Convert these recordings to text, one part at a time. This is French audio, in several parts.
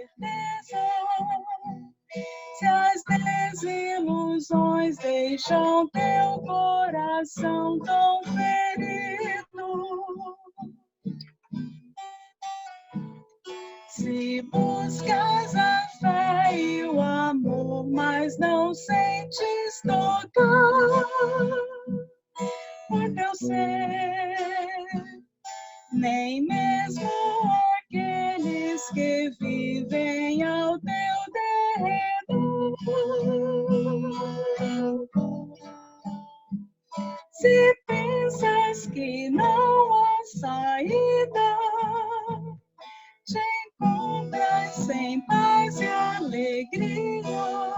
certeza. Se as desilusões deixam teu coração tão ferido, se buscas a fé e o amor, mas não sentes tocar o teu ser, nem mesmo aqueles que vivem ao teu derredor. Se pensas que não há saída, te encontras sem paz e alegria,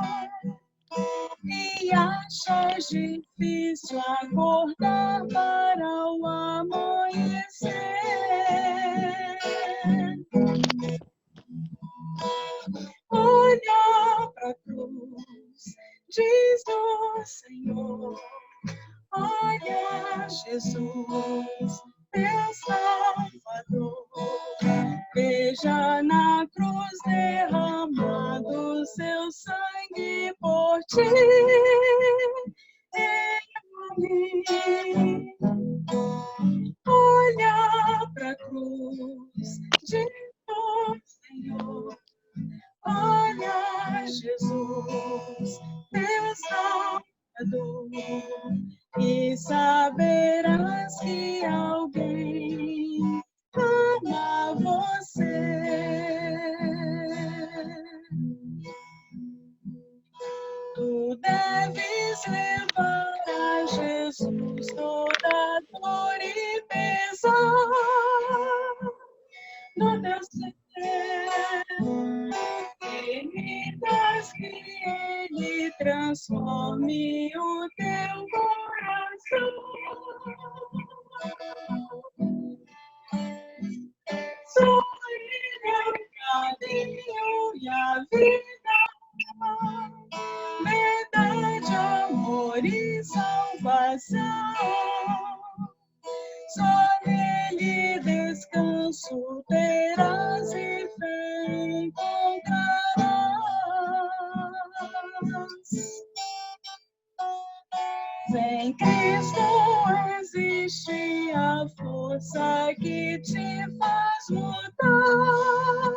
e achas difícil acordar para o amanhecer. Olha para a cruz, diz o Senhor. Olha, Jesus, teu Salvador. Veja na cruz derramado seu sangue por ti e por mim. Olha para a cruz, diz o Senhor. Olha, Jesus, teu Salvador, e saberás que alguém ama você. Tu deves levar a Jesus toda dor e pesar no teu ser. Permitas que Ele transforme o teu coração. Só Ele é o caminho e a vida, verdade, amor e salvação. Só nele descanso terás e fé encontrarás. Em Cristo existe a força que te faz mudar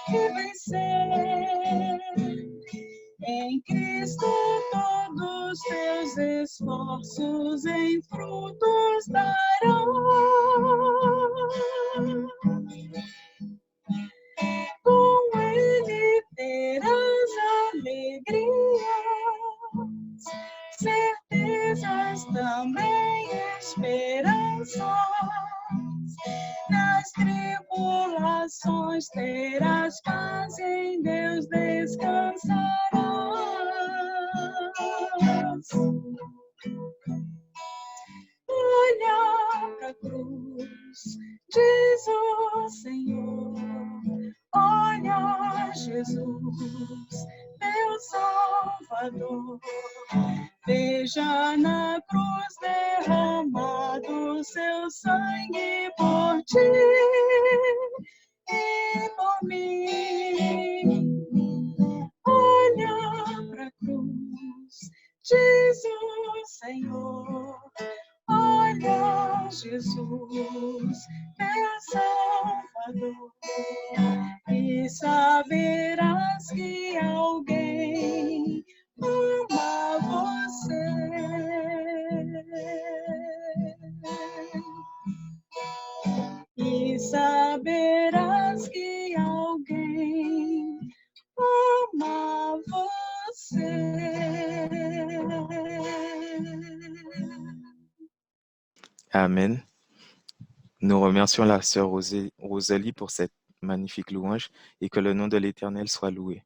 e vencer. Em Cristo todos teus esforços em frutos darão. Com Ele terás alegrias, certezas, também esperanças. Nas tribulações terás paz, em Deus descansarás. Olha para a cruz, diz o Senhor. Olha, Jesus, teu Salvador. Veja na cruz derramado seu sangue por ti e por mim. Olha para a cruz, diz o Senhor. Olha, Jesus, teu Salvador, e saberás que alguém ama você. E saberás que alguém ama você. Amen. Nous remercions la sœur Rosalie pour cette magnifique louange et que le nom de l'Éternel soit loué.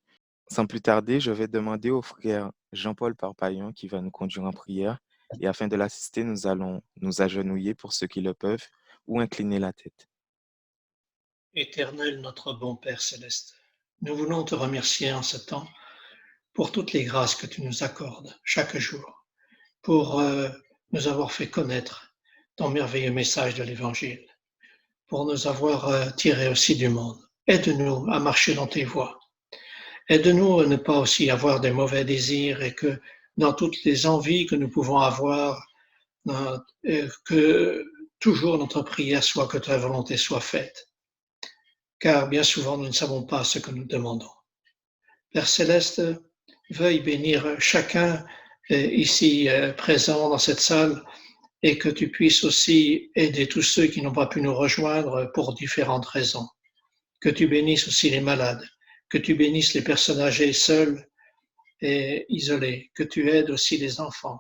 Sans plus tarder, je vais demander au frère Jean-Paul Parpaillon qui va nous conduire en prière et afin de l'assister, nous allons nous agenouiller pour ceux qui le peuvent ou incliner la tête. Éternel, notre bon Père céleste, nous voulons te remercier en ce temps pour toutes les grâces que tu nous accordes chaque jour, pour nous avoir fait connaître ton merveilleux message de l'Évangile, pour nous avoir tirés aussi du monde aide-nous à marcher dans tes voies. Aide-nous à ne pas aussi avoir des mauvais désirs et que dans toutes les envies que nous pouvons avoir, que toujours notre prière soit que ta volonté soit faite. Car bien souvent, nous ne savons pas ce que nous demandons. Père Céleste, veuille bénir chacun ici présent dans cette salle et que tu puisses aussi aider tous ceux qui n'ont pas pu nous rejoindre pour différentes raisons. Que tu bénisses aussi les malades, que tu bénisses les personnes âgées seules et isolées, que tu aides aussi les enfants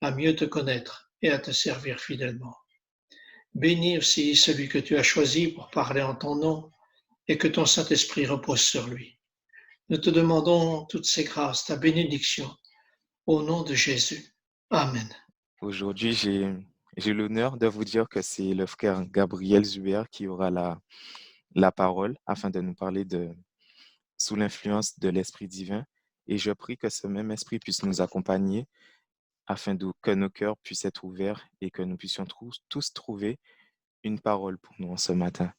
à mieux te connaître et à te servir fidèlement. Bénis aussi celui que tu as choisi pour parler en ton nom et que ton Saint-Esprit repose sur lui. Nous te demandons toutes ces grâces, ta bénédiction, au nom de Jésus. Amen. Aujourd'hui, j'ai l'honneur de vous dire que c'est le frère Gabriel Zuber qui aura la parole afin de nous parler sous l'influence de l'Esprit divin. Et je prie que ce même Esprit puisse nous accompagner afin que nos cœurs puissent être ouverts et que nous puissions tous trouver une parole pour nous en ce matin.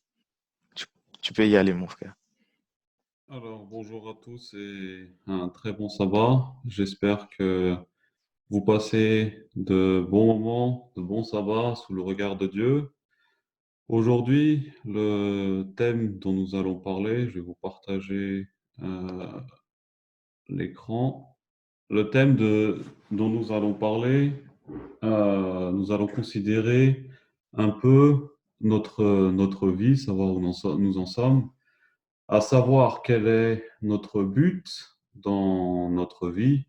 Tu peux y aller, mon frère. Alors, bonjour à tous et un très bon sabbat. J'espère que vous passez de bons moments, de bons sabbats sous le regard de Dieu. Aujourd'hui, le thème dont nous allons parler, je vais vous partager l'écran. Le thème dont nous allons parler, nous allons considérer un peu notre vie, savoir où nous en sommes, à savoir quel est notre but dans notre vie.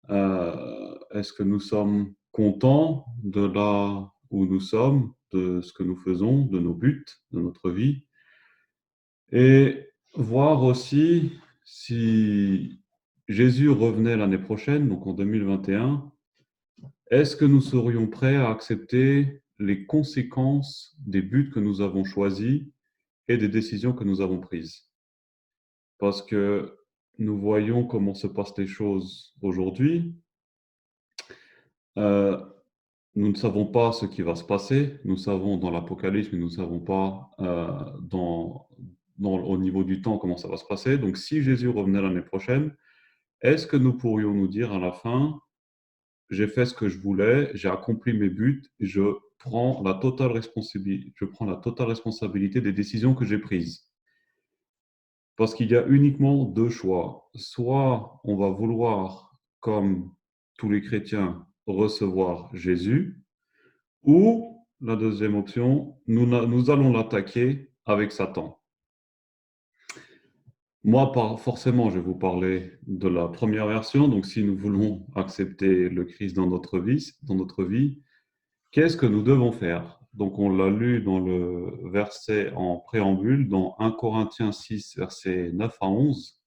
Est-ce que nous sommes contents de là où nous sommes, de ce que nous faisons, de nos buts, de notre vie? Et voir aussi si Jésus revenait l'année prochaine, donc en 2021, est-ce que nous serions prêts à accepter les conséquences des buts que nous avons choisis et des décisions que nous avons prises? Parce que nous voyons comment se passent les choses aujourd'hui. Nous ne savons pas ce qui va se passer. Nous savons dans l'Apocalypse, mais nous ne savons pas au niveau du temps comment ça va se passer. Donc, si Jésus revenait l'année prochaine, est-ce que nous pourrions nous dire à la fin, j'ai fait ce que je voulais, j'ai accompli mes buts, je prends la totale responsabilité des décisions que j'ai prises? Parce qu'il y a uniquement deux choix. Soit on va vouloir, comme tous les chrétiens, recevoir Jésus, ou la deuxième option, nous allons l'attaquer avec Satan. Moi, forcément, je vais vous parler de la première version. Donc, si nous voulons accepter le Christ dans notre vie, qu'est-ce que nous devons faire? Donc, on l'a lu dans le verset en préambule, dans 1 Corinthiens 6, versets 9 à 11,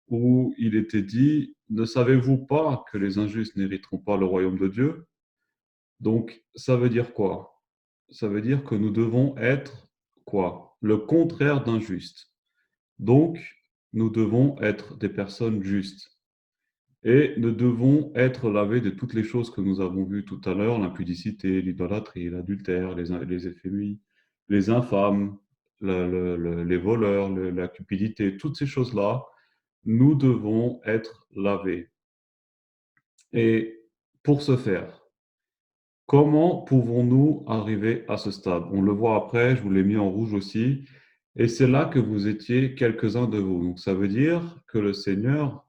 où il était dit, « Ne savez-vous pas que les injustes n'hériteront pas le royaume de Dieu ?» Donc, ça veut dire quoi? Ça veut dire que nous devons être quoi? Le contraire d'injuste. Donc, nous devons être des personnes justes. Et nous devons être lavés de toutes les choses que nous avons vues tout à l'heure, l'impudicité, l'idolâtrie, l'adultère, les éphémies, les infâmes, les voleurs, la cupidité, toutes ces choses-là, nous devons être lavés. Et pour ce faire, comment pouvons-nous arriver à ce stade? On le voit après, je vous l'ai mis en rouge aussi, et c'est là que vous étiez quelques-uns de vous. Donc ça veut dire que le Seigneur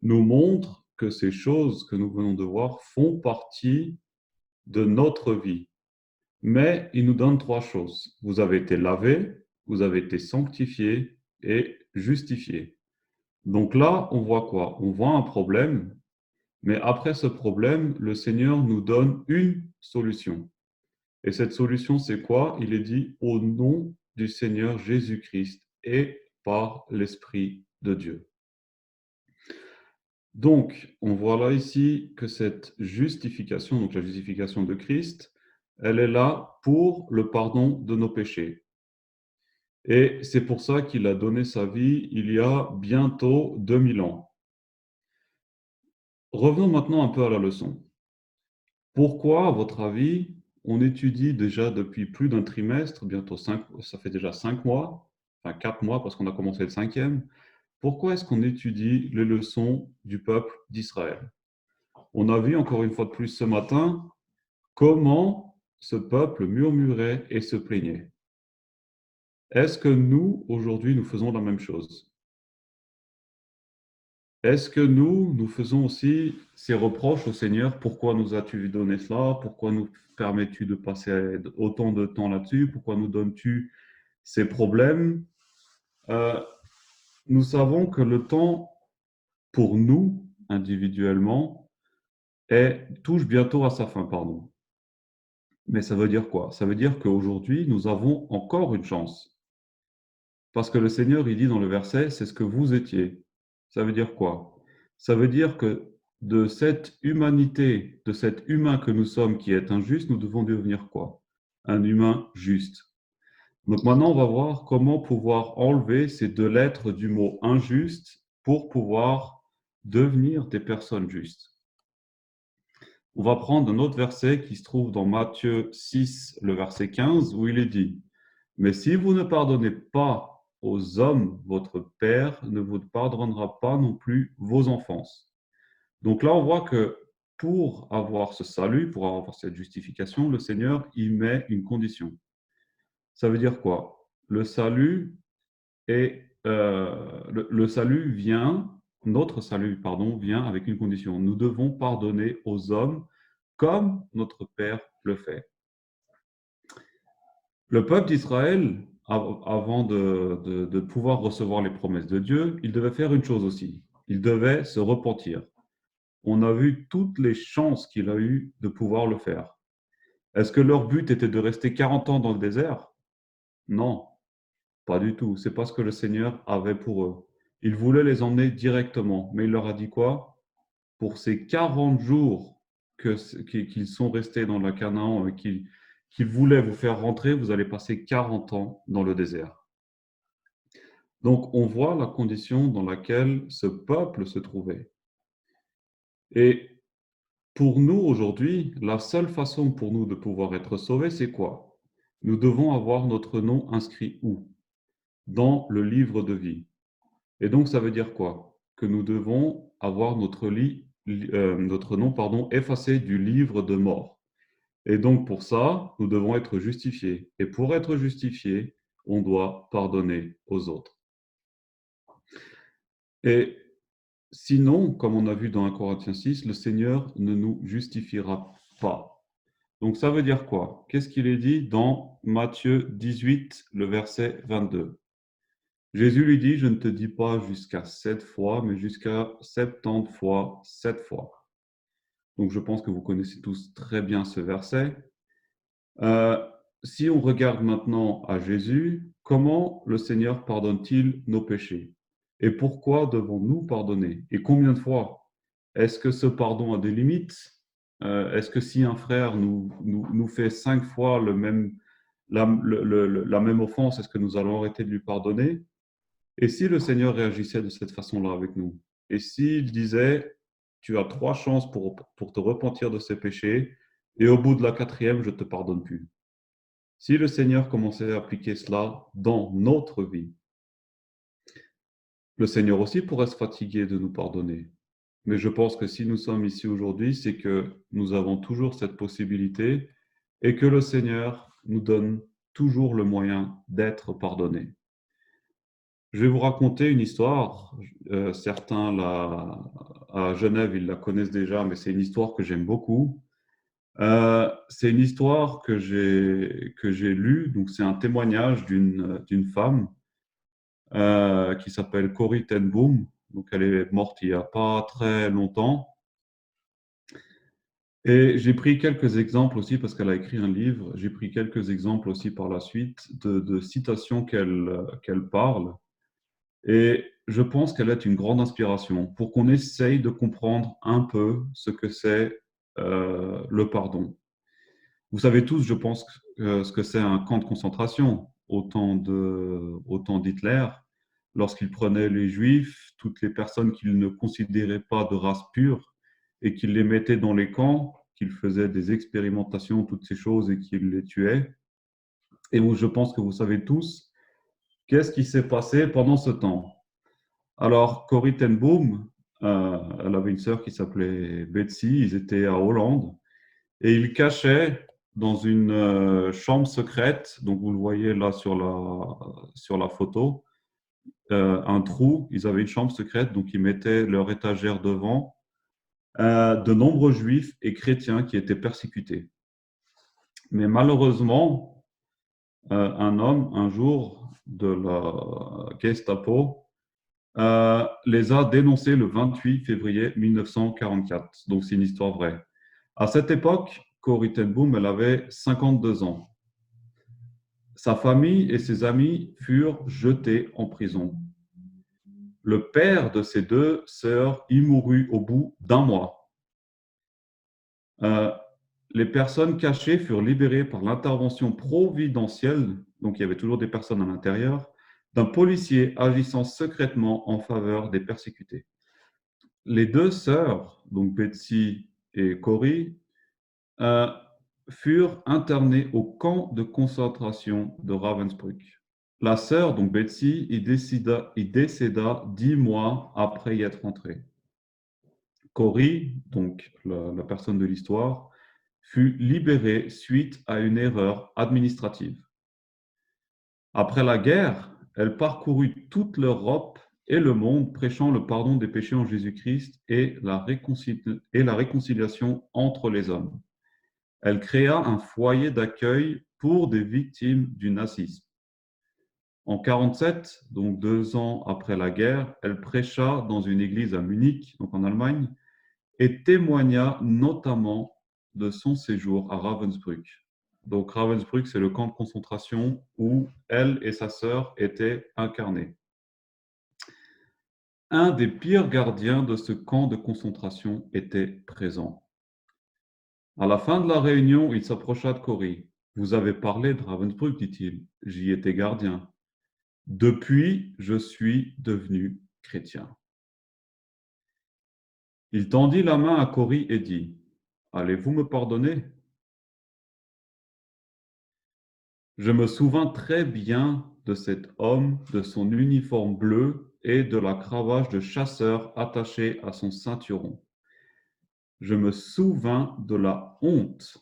nous montre que ces choses que nous venons de voir font partie de notre vie. Mais il nous donne trois choses. Vous avez été lavés, vous avez été sanctifiés et justifiés. Donc là, on voit quoi? On voit un problème, mais après ce problème, le Seigneur nous donne une solution. Et cette solution, c'est quoi? Il est dit au nom du Seigneur Jésus-Christ et par l'Esprit de Dieu. Donc, on voit là ici que cette justification, donc la justification de Christ, elle est là pour le pardon de nos péchés. Et c'est pour ça qu'il a donné sa vie il y a bientôt 2000 ans. Revenons maintenant un peu à la leçon. Pourquoi, à votre avis, on étudie déjà depuis plus d'un trimestre, bientôt ça fait déjà 5 mois, enfin 4 mois parce qu'on a commencé le 5e, pourquoi est-ce qu'on étudie les leçons du peuple d'Israël? On a vu encore une fois de plus ce matin comment ce peuple murmurait et se plaignait. Est-ce que nous, aujourd'hui, nous faisons la même chose? Est-ce que nous faisons aussi ces reproches au Seigneur? Pourquoi nous as-tu donné cela? Pourquoi nous permets-tu de passer autant de temps là-dessus? Pourquoi nous donnes-tu ces problèmes? Nous savons que le temps, pour nous, individuellement, touche bientôt à sa fin, pardon. Mais ça veut dire quoi? Ça veut dire qu'aujourd'hui, nous avons encore une chance. Parce que le Seigneur, il dit dans le verset, c'est ce que vous étiez. Ça veut dire quoi? Ça veut dire que de cette humanité, de cet humain que nous sommes qui est injuste, nous devons devenir quoi? Un humain juste. Donc maintenant, on va voir comment pouvoir enlever ces 2 lettres du mot injuste pour pouvoir devenir des personnes justes. On va prendre un autre verset qui se trouve dans Matthieu 6, le verset 15, où il est dit: mais si vous ne pardonnez pas aux hommes, votre Père ne vous pardonnera pas non plus vos offenses. Donc là, on voit que pour avoir ce salut, pour avoir cette justification, le Seigneur y met une condition. Ça veut dire quoi? Le salut vient, notre salut, pardon, vient avec une condition. Nous devons pardonner aux hommes comme notre Père le fait. Le peuple d'Israël, avant de pouvoir recevoir les promesses de Dieu, il devait faire une chose aussi. Il devait se repentir. On a vu toutes les chances qu'il a eues de pouvoir le faire. Est-ce que leur but était de rester 40 ans dans le désert? Non, pas du tout. C'est pas ce que le Seigneur avait pour eux. Il voulait les emmener directement. Mais il leur a dit quoi? Pour ces 40 jours qu'ils sont restés dans la Canaan, qu'ils voulaient vous faire rentrer, vous allez passer 40 ans dans le désert. Donc, on voit la condition dans laquelle ce peuple se trouvait. Et pour nous, aujourd'hui, la seule façon pour nous de pouvoir être sauvés, c'est quoi? Nous devons avoir notre nom inscrit où? Dans le livre de vie. Et donc, ça veut dire quoi? Que nous devons avoir notre nom effacé du livre de mort. Et donc, pour ça, nous devons être justifiés. Et pour être justifiés, on doit pardonner aux autres. Et sinon, comme on a vu dans 1 Corinthiens 6, le Seigneur ne nous justifiera pas. Donc, ça veut dire quoi? Qu'est-ce qu'il est dit dans Matthieu 18, le verset 22? Jésus lui dit, je ne te dis pas jusqu'à 7 fois, mais jusqu'à 70 fois 7 fois. Donc, je pense que vous connaissez tous très bien ce verset. Si on regarde maintenant à Jésus, comment le Seigneur pardonne-t-il nos péchés? Et pourquoi devons-nous pardonner? Et combien de fois? Est-ce que ce pardon a des limites? Est-ce que si un frère nous fait 5 fois la même offense, est-ce que nous allons arrêter de lui pardonner? Et si le Seigneur réagissait de cette façon-là avec nous? Et s'il disait, tu as 3 chances pour te repentir de ces péchés, et au bout de la 4e, je ne te pardonne plus. Si le Seigneur commençait à appliquer cela dans notre vie, le Seigneur aussi pourrait se fatiguer de nous pardonner. Mais je pense que si nous sommes ici aujourd'hui, c'est que nous avons toujours cette possibilité et que le Seigneur nous donne toujours le moyen d'être pardonnés. Je vais vous raconter une histoire. Certains à Genève, ils la connaissent déjà, mais c'est une histoire que j'aime beaucoup. C'est une histoire que j'ai lue. Donc, c'est un témoignage d'une femme qui s'appelle Corrie ten Boom. Donc, elle est morte il n'y a pas très longtemps. Et j'ai pris quelques exemples aussi, parce qu'elle a écrit un livre, j'ai pris quelques exemples aussi par la suite de citations qu'elle parle. Et je pense qu'elle est une grande inspiration pour qu'on essaye de comprendre un peu ce que c'est le pardon. Vous savez tous, je pense, ce que c'est un camp de concentration au temps d'Hitler, lorsqu'il prenait les Juifs, toutes les personnes qu'il ne considérait pas de race pure, et qu'il les mettait dans les camps, qu'il faisait des expérimentations, toutes ces choses, et qu'il les tuait. Et où je pense que vous savez tous Qu'est-ce qui s'est passé pendant ce temps? Alors, Corrie ten Boom, elle avait une sœur qui s'appelait Betsy, ils étaient à Hollande, et ils cachaient dans une chambre secrète, donc vous le voyez là sur la photo, un trou, ils avaient une chambre secrète, donc ils mettaient leur étagère devant, de nombreux juifs et chrétiens qui étaient persécutés. Mais malheureusement, un homme, un jour, de la Gestapo, les a dénoncés le 28 février 1944. Donc, c'est une histoire vraie. À cette époque, Corrie ten Boom, elle avait 52 ans. Sa famille et ses amis furent jetés en prison. Le père de ses deux sœurs y mourut au bout d'un mois. Les personnes cachées furent libérées par l'intervention providentielle, donc il y avait toujours des personnes à l'intérieur, d'un policier agissant secrètement en faveur des persécutés. Les deux sœurs, donc Betsy et Corrie, furent internées au camp de concentration de Ravensbrück. La sœur, donc Betsy, y décéda 10 mois après y être entrée. Corrie, donc la personne de l'histoire, fut libérée suite à une erreur administrative. Après la guerre, elle parcourut toute l'Europe et le monde prêchant le pardon des péchés en Jésus-Christ et la réconciliation entre les hommes. Elle créa un foyer d'accueil pour des victimes du nazisme. En 1947, donc 2 ans après la guerre, elle prêcha dans une église à Munich, donc en Allemagne, et témoigna notamment de son séjour à Ravensbrück. Donc Ravensbrück, c'est le camp de concentration où elle et sa sœur étaient incarnées. Un des pires gardiens de ce camp de concentration était présent. À la fin de la réunion, il s'approcha de Corrie. « Vous avez parlé de Ravensbrück, dit-il. J'y étais gardien. Depuis, je suis devenu chrétien. » Il tendit la main à Corrie et dit « Allez-vous me pardonner ? » Je me souviens très bien de cet homme, de son uniforme bleu et de la cravache de chasseur attachée à son ceinturon. Je me souviens de la honte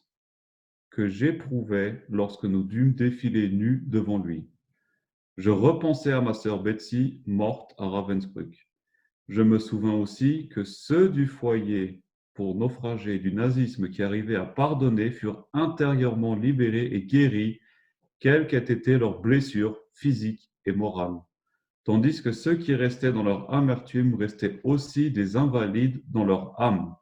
que j'éprouvais lorsque nous dûmes défiler nus devant lui. Je repensais à ma sœur Betsy, morte à Ravensbrück. Je me souviens aussi que ceux du foyer pour naufragés du nazisme qui arrivaient à pardonner furent intérieurement libérés et guéris, quelles qu'aient été leurs blessures physiques et morales, tandis que ceux qui restaient dans leur amertume restaient aussi des invalides dans leur âme.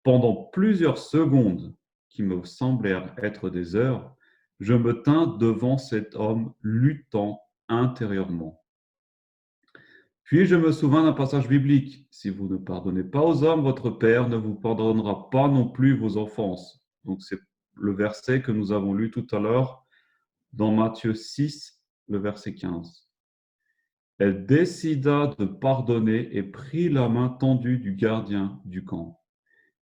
Pendant plusieurs secondes, qui me semblèrent être des heures, je me tins devant cet homme luttant intérieurement. Puis je me souvins d'un passage biblique. « Si vous ne pardonnez pas aux hommes, votre Père ne vous pardonnera pas non plus vos offenses. » Donc c'est le verset que nous avons lu tout à l'heure dans Matthieu 6, le verset 15. Elle décida de pardonner et prit la main tendue du gardien du camp.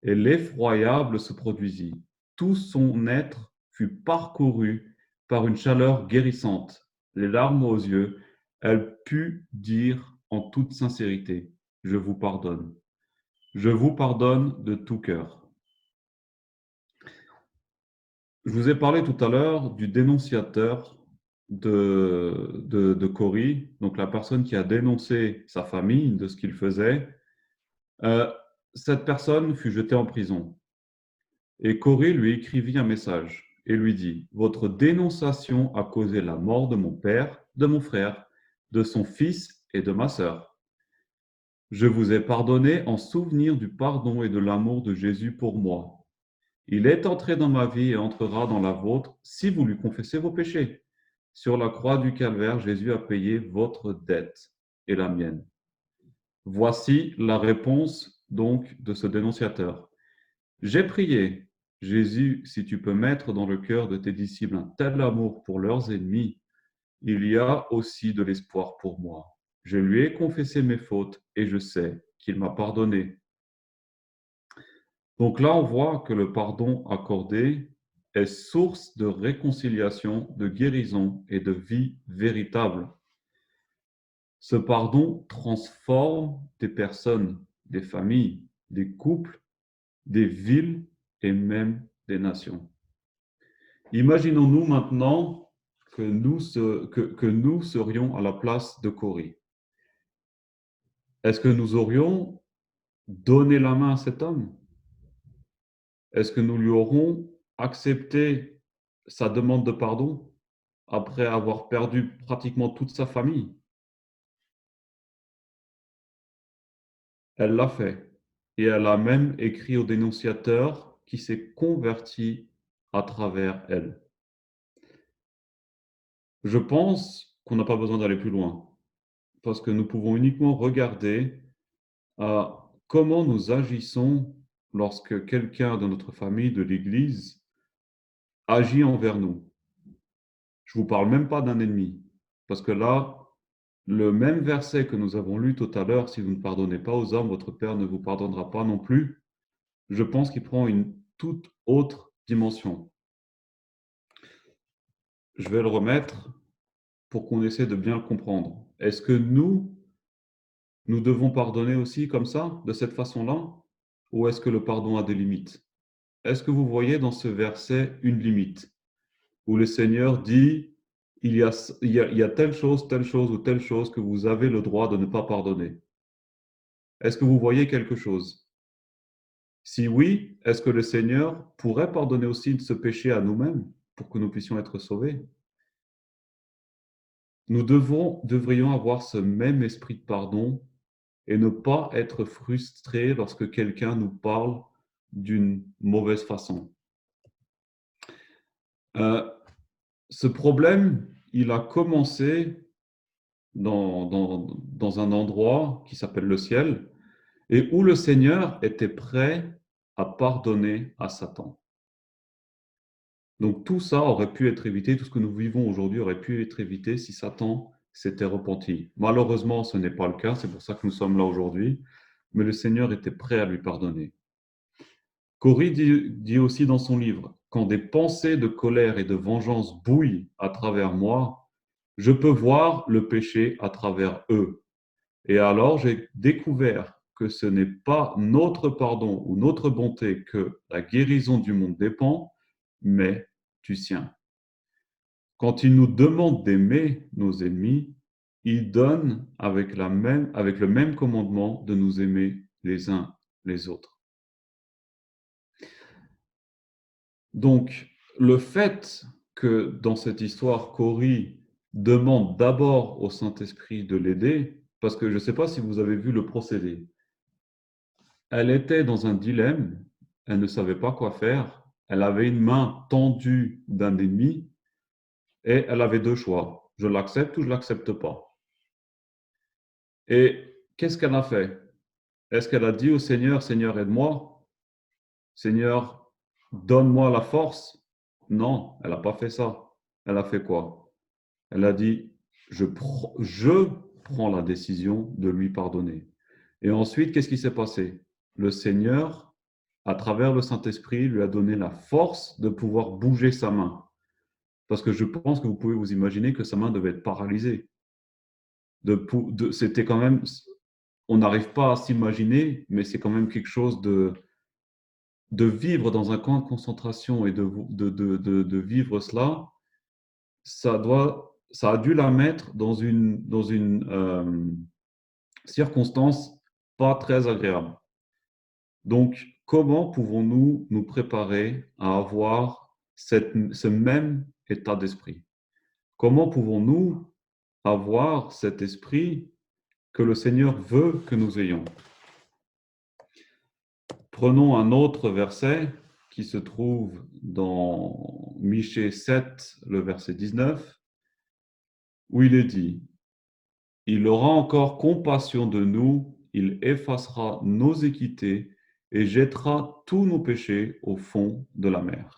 Et l'effroyable se produisit. Tout son être fut parcouru par une chaleur guérissante. Les larmes aux yeux, elle put dire en toute sincérité, « Je vous pardonne. Je vous pardonne de tout cœur. » Je vous ai parlé tout à l'heure du dénonciateur de Corrie, donc la personne qui a dénoncé sa famille de ce qu'il faisait. Cette personne fut jetée en prison. Et Corrie lui écrivit un message et lui dit « Votre dénonciation a causé la mort de mon père, de mon frère, de son fils et de ma sœur. Je vous ai pardonné en souvenir du pardon et de l'amour de Jésus pour moi. Il est entré dans ma vie et entrera dans la vôtre si vous lui confessez vos péchés. Sur la croix du calvaire, Jésus a payé votre dette et la mienne. » Voici la réponse donc de ce dénonciateur. « J'ai prié, Jésus, si tu peux mettre dans le cœur de tes disciples un tel amour pour leurs ennemis, il y a aussi de l'espoir pour moi. Je lui ai confessé mes fautes et je sais qu'il m'a pardonné. » Donc là, on voit que le pardon accordé est source de réconciliation, de guérison et de vie véritable. Ce pardon transforme des personnes, des familles, des couples, des villes et même des nations. Imaginons-nous maintenant que nous serions à la place de Corrie. Est-ce que nous aurions donné la main à cet homme? Est-ce que nous lui aurons accepté sa demande de pardon après avoir perdu pratiquement toute sa famille? Elle l'a fait. Et elle a même écrit au dénonciateur qui s'est converti à travers elle. Je pense qu'on n'a pas besoin d'aller plus loin, parce que nous pouvons uniquement regarder à comment nous agissons lorsque quelqu'un de notre famille, de l'Église, agit envers nous. Je ne vous parle même pas d'un ennemi, parce que là, le même verset que nous avons lu tout à l'heure, si vous ne pardonnez pas aux hommes, votre Père ne vous pardonnera pas non plus, je pense qu'il prend une toute autre dimension. Je vais le remettre pour qu'on essaie de bien le comprendre. Est-ce que nous devons pardonner aussi comme ça, de cette façon-là, ou est-ce que le pardon a des limites? Est-ce que vous voyez dans ce verset une limite, où le Seigneur dit, il y a telle chose ou telle chose que vous avez le droit de ne pas pardonner? Est-ce que vous voyez quelque chose? Si oui, est-ce que le Seigneur pourrait pardonner aussi ce péché à nous-mêmes pour que nous puissions être sauvés? Nous devrions avoir ce même esprit de pardon et ne pas être frustrés lorsque quelqu'un nous parle d'une mauvaise façon. Ce problème, il a commencé dans un endroit qui s'appelle le ciel et où le Seigneur était prêt à pardonner à Satan. Donc tout ça aurait pu être évité, tout ce que nous vivons aujourd'hui aurait pu être évité si Satan s'était repenti. Malheureusement, ce n'est pas le cas, c'est pour ça que nous sommes là aujourd'hui, mais le Seigneur était prêt à lui pardonner. Corrie dit aussi dans son livre, « Quand des pensées de colère et de vengeance bouillent à travers moi, je peux voir le péché à travers eux. Et alors j'ai découvert que ce n'est pas notre pardon ou notre bonté que la guérison du monde dépend, mais du sien. Quand il nous demande d'aimer nos ennemis, il donne avec le même commandement de nous aimer les uns les autres. » Donc, le fait que dans cette histoire, Corrie demande d'abord au Saint-Esprit de l'aider, parce que je ne sais pas si vous avez vu le procédé. Elle était dans un dilemme, elle ne savait pas quoi faire, elle avait une main tendue d'un ennemi et elle avait deux choix. Je l'accepte ou je ne l'accepte pas. Et qu'est-ce qu'elle a fait? Est-ce qu'elle a dit au Seigneur, Seigneur, aide-moi? Seigneur, donne-moi la force? Non, elle n'a pas fait ça. Elle a fait quoi? Elle a dit, je prends la décision de lui pardonner. Et ensuite, qu'est-ce qui s'est passé? Le Seigneur, à travers le Saint-Esprit, lui a donné la force de pouvoir bouger sa main. Parce que je pense que vous pouvez vous imaginer que sa main devait être paralysée. C'était quand même, on n'arrive pas à s'imaginer, mais c'est quand même quelque chose de vivre dans un camp de concentration et de vivre cela, ça a dû la mettre dans une circonstance pas très agréable. Donc, comment pouvons-nous nous préparer à avoir ce même état d'esprit? Comment pouvons-nous avoir cet esprit que le Seigneur veut que nous ayons? Prenons un autre verset qui se trouve dans Michée 7, le verset 19, où il est dit, « Il aura encore compassion de nous, il effacera nos iniquités et jettera tous nos péchés au fond de la mer. »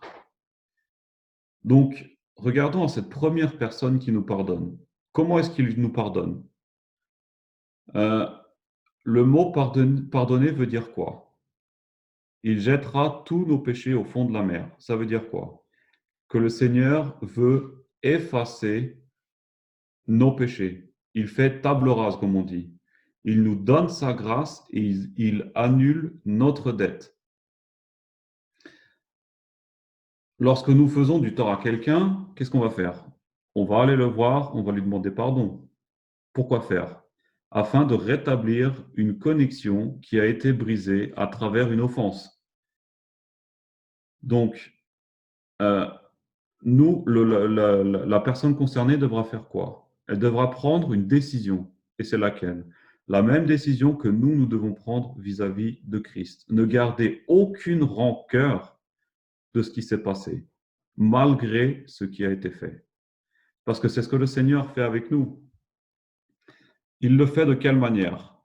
Donc, regardons à cette première personne qui nous pardonne. Comment est-ce qu'il nous pardonne? Le mot pardonner veut dire quoi? Il jettera tous nos péchés au fond de la mer. Ça veut dire quoi? Que le Seigneur veut effacer nos péchés. il fait table rase, comme on dit. Il nous donne sa grâce et il annule notre dette. Lorsque nous faisons du tort à quelqu'un, qu'est-ce qu'on va faire? On va aller le voir, on va lui demander pardon. Pourquoi faire? Afin de rétablir une connexion qui a été brisée à travers une offense. Donc, la personne concernée devra faire quoi? Elle devra prendre une décision. Et c'est laquelle? La même décision que nous devons prendre vis-à-vis de Christ. Ne garder aucune rancœur de ce qui s'est passé, malgré ce qui a été fait. Parce que c'est ce que le Seigneur fait avec nous. Il le fait de quelle manière?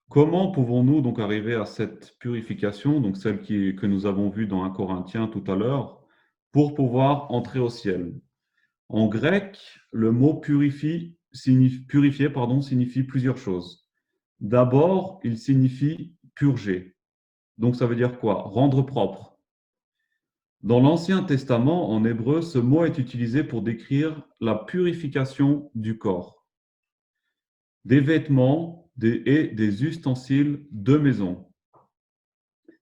Comment pouvons-nous donc arriver à cette purification, donc celle que nous avons vue dans 1 Corinthiens tout à l'heure, pour pouvoir entrer au ciel? En grec, le mot purifier signifie plusieurs choses. D'abord, il signifie purger. Donc ça veut dire quoi? Rendre propre. Dans l'Ancien Testament, en hébreu, ce mot est utilisé pour décrire la purification du corps, des vêtements et des ustensiles de maison.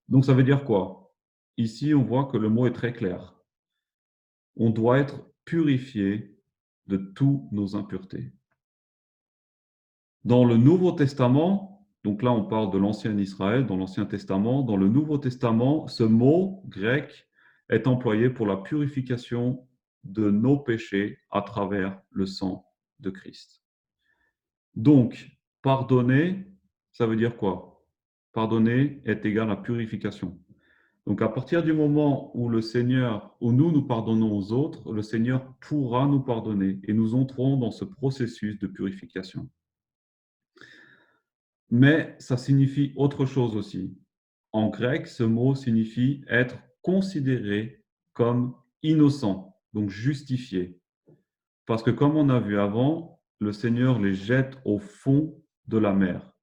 Donc ça veut dire quoi? Ici, on voit que le mot est très clair. On doit être purifié de toutes nos impuretés. Dans le Nouveau Testament, donc là on parle de l'Ancien Israël, dans l'Ancien Testament, dans le Nouveau Testament, ce mot grec est employé pour la purification de nos péchés à travers le sang de Christ. Donc, pardonner, ça veut dire quoi? Pardonner est égal à purification. Donc, à partir du moment où nous pardonnons aux autres, le Seigneur pourra nous pardonner et nous entrons dans ce processus de purification. Mais ça signifie autre chose aussi. En grec, ce mot signifie être considéré comme innocent, donc justifié. Parce que comme on a vu avant, le Seigneur les jette au fond de la mer.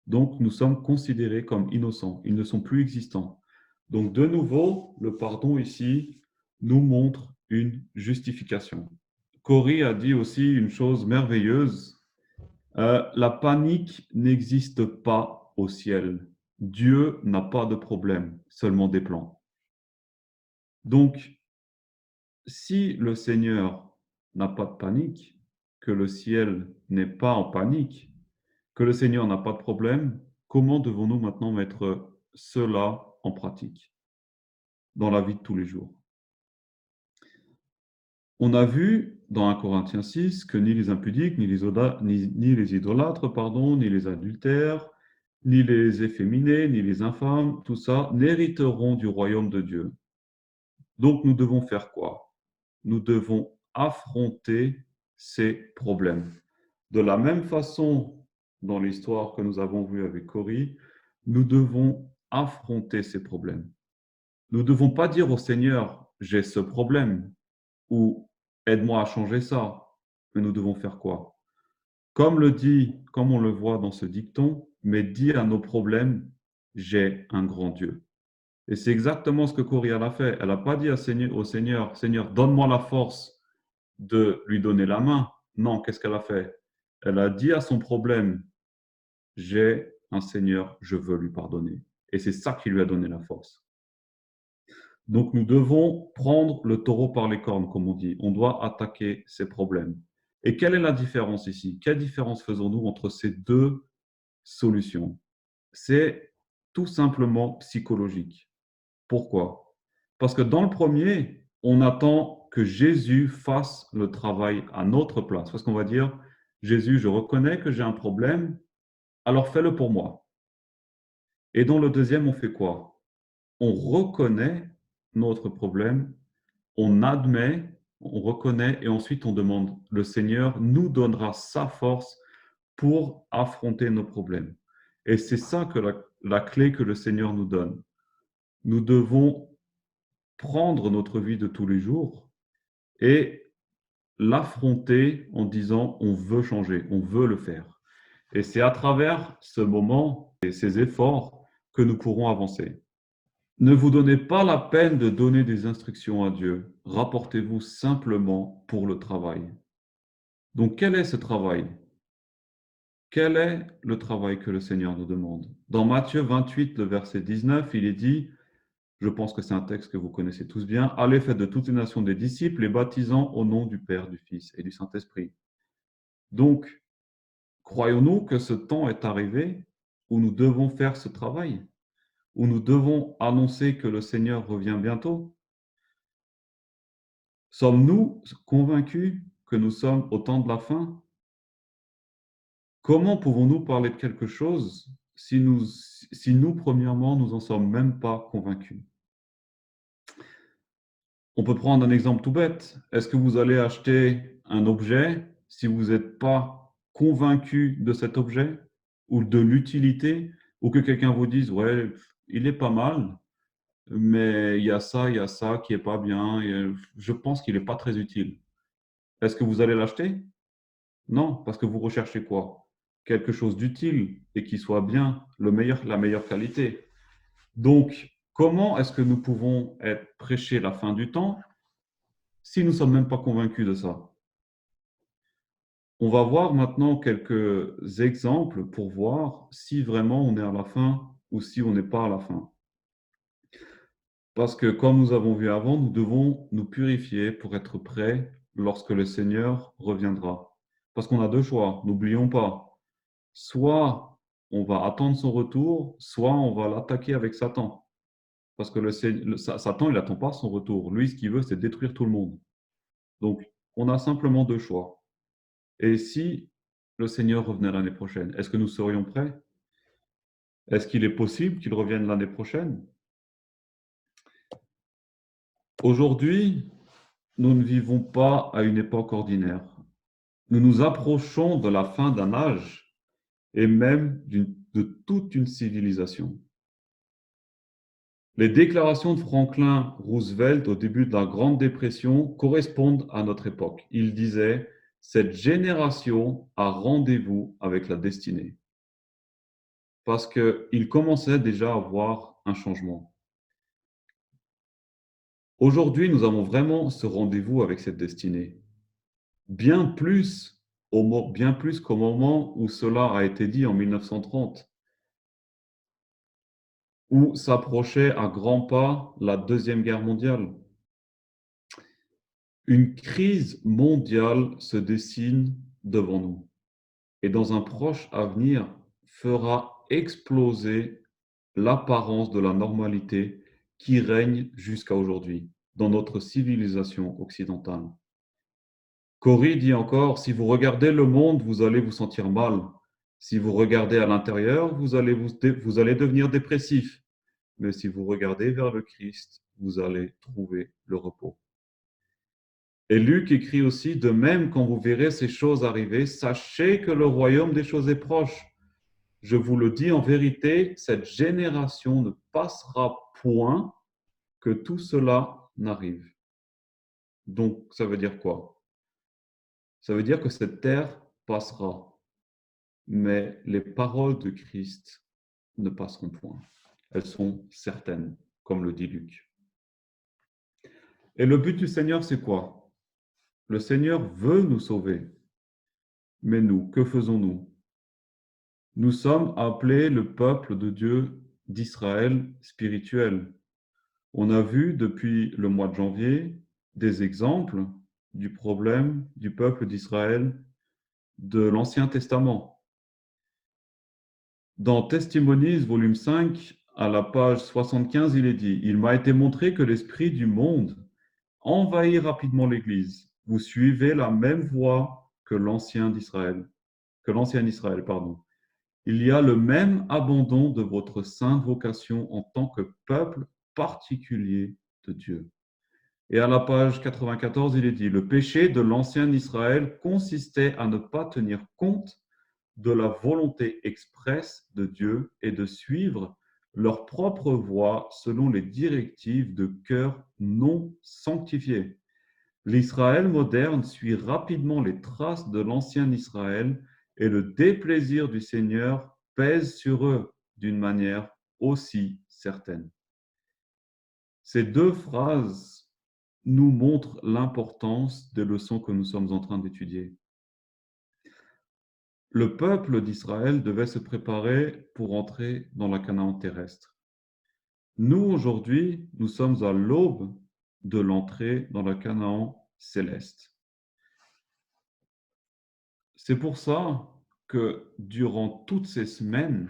Donc nous sommes considérés comme innocents, ils ne sont plus existants. Donc de nouveau, le pardon ici nous montre une justification. Corrie a dit aussi une chose merveilleuse. La panique n'existe pas au ciel. Dieu n'a pas de problème, seulement des plans. Donc, si le Seigneur n'a pas de panique, que le ciel n'est pas en panique, que le Seigneur n'a pas de problème, comment devons-nous maintenant mettre cela en pratique dans la vie de tous les jours? On a vu dans 1 Corinthiens 6 que ni les impudiques, ni les idolâtres, ni les adultères, ni les efféminés, ni les infâmes, tout ça, n'hériteront du royaume de Dieu. Donc nous devons faire quoi? Nous devons affronter ces problèmes. De la même façon, dans l'histoire que nous avons vue avec Corrie, nous devons affronter ces problèmes. Nous ne devons pas dire au Seigneur, j'ai ce problème, ou aide-moi à changer ça. Mais nous devons faire quoi? Comme on le voit dans ce dicton, mais dis à nos problèmes, j'ai un grand Dieu. Et c'est exactement ce que Corrie a fait. Elle n'a pas dit au Seigneur, Seigneur, donne-moi la force de lui donner la main. Non, qu'est-ce qu'elle a fait? Elle a dit à son problème, j'ai un Seigneur, je veux lui pardonner. Et c'est ça qui lui a donné la force. Donc nous devons prendre le taureau par les cornes, comme on dit. On doit attaquer ces problèmes. Et quelle est la différence ici? Quelle différence faisons-nous entre ces deux solutions? C'est tout simplement psychologique. Pourquoi? Parce que dans le premier, on attend que Jésus fasse le travail à notre place. Parce qu'on va dire, Jésus, je reconnais que j'ai un problème, alors fais-le pour moi. Et dans le deuxième, on fait quoi? On reconnaît notre problème, on admet, on reconnaît et ensuite on demande. Le Seigneur nous donnera sa force pour affronter nos problèmes. Et c'est ça que la clé que le Seigneur nous donne. Nous devons prendre notre vie de tous les jours et l'affronter en disant on veut changer, on veut le faire. Et c'est à travers ce moment et ces efforts que nous pourrons avancer. Ne vous donnez pas la peine de donner des instructions à Dieu. Rapportez-vous simplement pour le travail. Donc, quel est ce travail? Quel est le travail que le Seigneur nous demande? Dans Matthieu 28, le verset 19, il est dit, je pense que c'est un texte que vous connaissez tous bien, « Allez, faites de toutes les nations des disciples, les baptisant au nom du Père, du Fils et du Saint-Esprit. » Donc, croyons-nous que ce temps est arrivé où nous devons faire ce travail, où nous devons annoncer que le Seigneur revient bientôt? Sommes-nous convaincus que nous sommes au temps de la fin? Comment pouvons-nous parler de quelque chose si nous, premièrement, nous en sommes même pas convaincus? On peut prendre un exemple tout bête. Est-ce que vous allez acheter un objet si vous n'êtes pas convaincu de cet objet ou de l'utilité, ou que quelqu'un vous dise, ouais, il est pas mal, mais il y a ça qui est pas bien, et je pense qu'il n'est pas très utile. Est-ce que vous allez l'acheter? Non, parce que vous recherchez quoi? Quelque chose d'utile et qui soit bien, la meilleure qualité. Donc, comment est-ce que nous pouvons prêcher la fin du temps si nous ne sommes même pas convaincus de ça? On va voir maintenant quelques exemples pour voir si vraiment on est à la fin ou si on n'est pas à la fin. Parce que comme nous avons vu avant, nous devons nous purifier pour être prêts lorsque le Seigneur reviendra. Parce qu'on a deux choix, n'oublions pas. Soit on va attendre son retour, soit on va l'attaquer avec Satan. Parce que Satan, il n'attend pas son retour. Lui, ce qu'il veut, c'est détruire tout le monde. Donc, on a simplement deux choix. Et si le Seigneur revenait l'année prochaine, est-ce que nous serions prêts? Est-ce qu'il est possible qu'il revienne l'année prochaine? Aujourd'hui, nous ne vivons pas à une époque ordinaire. Nous nous approchons de la fin d'un âge et même de toute une civilisation. Les déclarations de Franklin Roosevelt au début de la Grande Dépression correspondent à notre époque. Il disait « Cette génération a rendez-vous avec la destinée ». Parce qu'il commençait déjà à voir un changement. Aujourd'hui, nous avons vraiment ce rendez-vous avec cette destinée. Bien plus qu'au moment où cela a été dit en 1930, où s'approchait à grands pas la Deuxième Guerre mondiale. Une crise mondiale se dessine devant nous et dans un proche avenir fera exploser l'apparence de la normalité qui règne jusqu'à aujourd'hui dans notre civilisation occidentale. Corrie dit encore, si vous regardez le monde, vous allez vous sentir mal. Si vous regardez à l'intérieur, vous allez devenir dépressif. Mais si vous regardez vers le Christ, vous allez trouver le repos. Et Luc écrit aussi, de même, quand vous verrez ces choses arriver, sachez que le royaume des choses est proche. Je vous le dis en vérité, cette génération ne passera point que tout cela n'arrive. Donc, ça veut dire quoi? Ça veut dire que cette terre passera, mais les paroles de Christ ne passeront point. Elles sont certaines, comme le dit Luc. Et le but du Seigneur, c'est quoi? Le Seigneur veut nous sauver. Mais nous, que faisons-nous? Nous sommes appelés le peuple de Dieu d'Israël spirituel. On a vu depuis le mois de janvier des exemples du problème du peuple d'Israël de l'Ancien Testament. Dans Testimonies, volume 5, à la page 75, il est dit « Il m'a été montré que l'esprit du monde envahit rapidement l'Église. Vous suivez la même voie que l'ancien Israël. Il y a le même abandon de votre sainte vocation en tant que peuple particulier de Dieu. » Et à la page 94, il est dit « Le péché de l'ancien Israël consistait à ne pas tenir compte de la volonté expresse de Dieu et de suivre leur propre voie selon les directives de cœur non sanctifiés. L'Israël moderne suit rapidement les traces de l'ancien Israël et le déplaisir du Seigneur pèse sur eux d'une manière aussi certaine. » Ces deux phrases nous montrent l'importance des leçons que nous sommes en train d'étudier. le peuple d'Israël devait se préparer pour entrer dans la Canaan terrestre. Nous, aujourd'hui, nous sommes à l'aube de l'entrée dans la Canaan céleste. C'est pour ça que durant toutes ces semaines,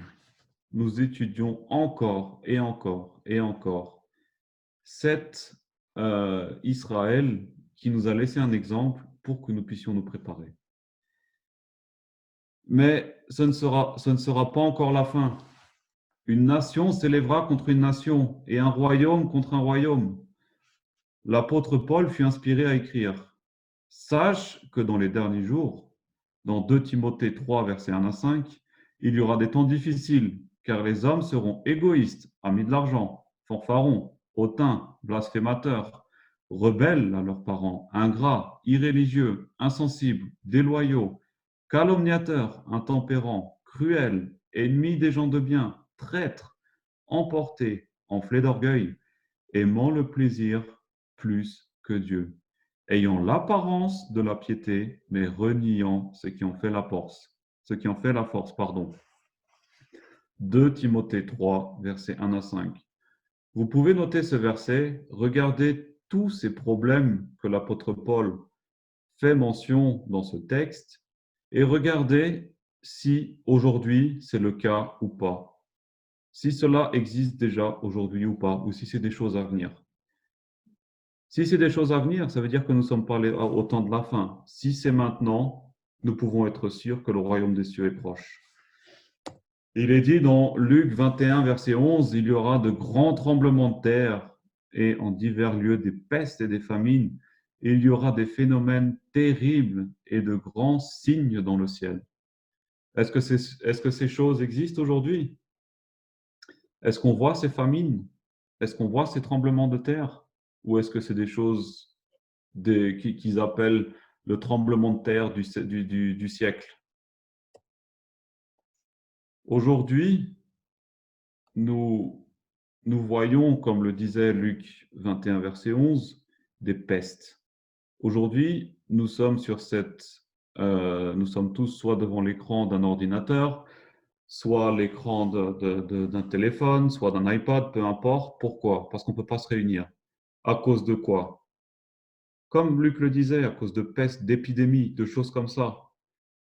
nous étudions encore et encore et encore cet Israël qui nous a laissé un exemple pour que nous puissions nous préparer. Mais ce ne sera pas encore la fin. Une nation s'élèvera contre une nation et un royaume contre un royaume. L'apôtre Paul fut inspiré à écrire: Sache que dans les derniers jours, dans 2 Timothée 3, versets 1 à 5, il y aura des temps difficiles, car les hommes seront égoïstes, amis de l'argent, fanfarons, hautains, blasphémateurs, rebelles à leurs parents, ingrats, irréligieux, insensibles, déloyaux, calomniateurs, intempérants, cruels, ennemis des gens de bien, traîtres, emportés, enflés d'orgueil, aimant le plaisir plus que Dieu, ayant l'apparence de la piété, mais reniant ce qui en fait la force. 2 Timothée 3, versets 1 à 5. Vous pouvez noter ce verset, regardez tous ces problèmes que l'apôtre Paul fait mention dans ce texte et regardez si aujourd'hui c'est le cas ou pas. Si cela existe déjà aujourd'hui ou pas, ou si c'est des choses à venir. Si c'est des choses à venir, ça veut dire que nous sommes pas au temps de la fin. Si c'est maintenant, nous pouvons être sûrs que le royaume des cieux est proche. Il est dit dans Luc 21, verset 11, il y aura de grands tremblements de terre et en divers lieux des pestes et des famines. Et il y aura des phénomènes terribles et de grands signes dans le ciel. Est-ce que ces choses existent aujourd'hui? Est-ce qu'on voit ces famines? Est-ce qu'on voit ces tremblements de terre? Ou est-ce que c'est des choses qu'ils appellent le tremblement de terre du siècle? Aujourd'hui, nous voyons, comme le disait Luc 21, verset 11, des pestes. Aujourd'hui, nous sommes nous sommes tous soit devant l'écran d'un ordinateur, soit l'écran d'un téléphone, soit d'un iPad, peu importe. Pourquoi? Parce qu'on ne peut pas se réunir. À cause de quoi? Comme Luc le disait, à cause de pestes, d'épidémies, de choses comme ça.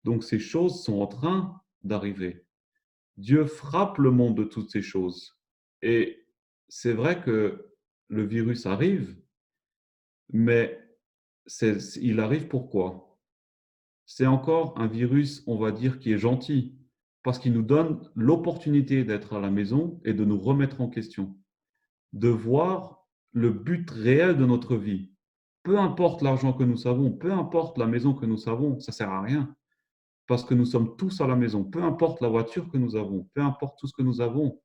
Donc ces choses sont en train d'arriver. Dieu frappe le monde de toutes ces choses. Et c'est vrai que le virus arrive, mais il arrive pourquoi? C'est encore un virus, on va dire, qui est gentil, parce qu'il nous donne l'opportunité d'être à la maison et de nous remettre en question, de voir le but réel de notre vie. Peu importe l'argent que nous savons, peu importe la maison que nous savons, ça ne sert à rien. Parce que nous sommes tous à la maison, peu importe la voiture que nous avons, peu importe tout ce que nous avons,